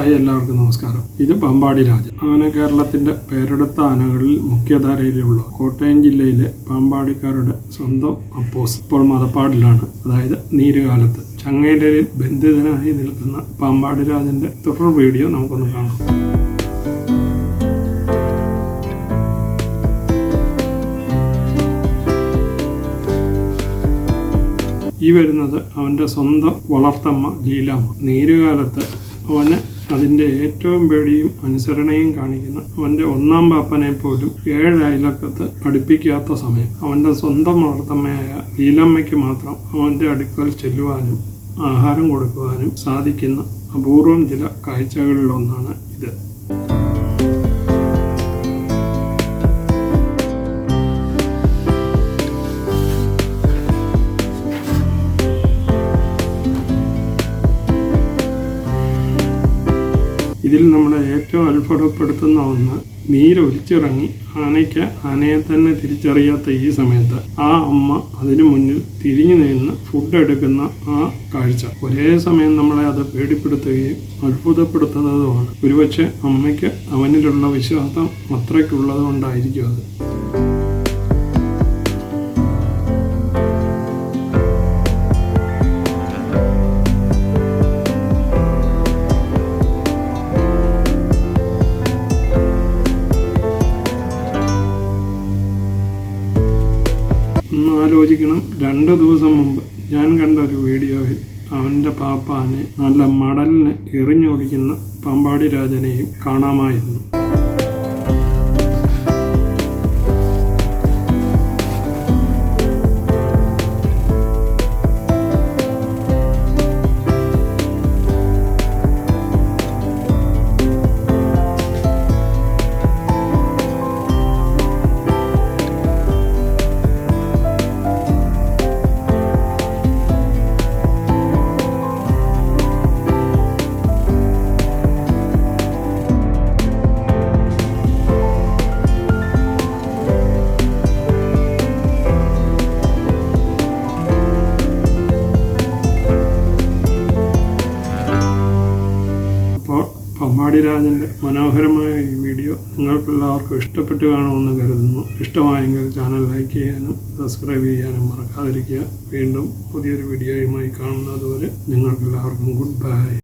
Hi, എല്ലാവർക്കും നമസ്കാരം. ഇത് പാമ്പാടി രാജൻ. ആന കേരളത്തിന്റെ പേരെടുത്ത ആനകളിൽ മുഖ്യധാരയിലുള്ള കോട്ടയം ജില്ലയിലെ പാമ്പാടിക്കാരുടെ സ്വന്തം അപ്പോസ് ഇപ്പോൾ മതപ്പാടിലാണ്. അതായത് നീരുകാലത്ത് ചങ്ങയിലയിൽ ബന്ധിതനായി നിൽക്കുന്ന പാമ്പാടി രാജന്റെ തുടർ വീഡിയോ നമുക്കൊന്ന് കാണാം. ഈ വരുന്നത് അവൻ്റെ സ്വന്തം വളർത്തമ്മ ലീലാമ്മ. നീരുകാലത്ത് അവന് അതിൻ്റെ ഏറ്റവും പേടിയും അനുസരണയും കാണിക്കുന്ന അവൻ്റെ ഒന്നാം പാപ്പനെ പോലും 7 അയലക്കത്ത് അടുപ്പിക്കാത്ത സമയം അവൻ്റെ സ്വന്തം വളർത്തമ്മയായ ലീലാമ്മയ്ക്ക് മാത്രം അവൻ്റെ അടുക്കൽ ചെല്ലുവാനും ആഹാരം കൊടുക്കുവാനും സാധിക്കുന്ന അപൂർവം ചില കാഴ്ചകളിലൊന്നാണ് ഇത്. ഇതിൽ നമ്മളെ ഏറ്റവും അത്ഭുതപ്പെടുത്തുന്ന ഒന്ന്, നീരൊലിച്ചിറങ്ങി ആനയെ തന്നെ തിരിച്ചറിയാത്ത ഈ സമയത്ത് ആ അമ്മ അതിനു മുന്നിൽ തിരിഞ്ഞു നിന്ന് ഫുഡ് എടുക്കുന്ന ആ കാഴ്ച ഒരേ സമയം നമ്മളെ അത് പേടിപ്പെടുത്തുകയും അത്ഭുതപ്പെടുത്തുന്നതുമാണ്. ഒരുപക്ഷെ അമ്മയ്ക്ക് അവനിലുള്ള വിശ്വാസം അത്രയ്ക്കുള്ളത് കൊണ്ടായിരിക്കും അത്. ഒന്ന് ആലോചിക്കണം, 2 ദിവസം മുമ്പ് ഞാൻ കണ്ട ഒരു വീഡിയോയിൽ അവൻ്റെ പാപ്പാനെ നല്ല മടലിന് എറിഞ്ഞോടിക്കുന്ന പാമ്പാടി രാജനെയും കാണാമായിരുന്നു. പാമ്പാടി രാജൻ്റെ മനോഹരമായ ഈ വീഡിയോ നിങ്ങൾക്കെല്ലാവർക്കും ഇഷ്ടപ്പെട്ടു കാണുമെന്ന് കരുതുന്നു. ഇഷ്ടമായെങ്കിൽ ചാനൽ ലൈക്ക് ചെയ്യാനും സബ്സ്ക്രൈബ് ചെയ്യാനും മറക്കാതിരിക്കുക. വീണ്ടും പുതിയൊരു വീഡിയോയുമായി കാണുന്നതുവരെ നിങ്ങൾക്കെല്ലാവർക്കും ഗുഡ് ബൈ.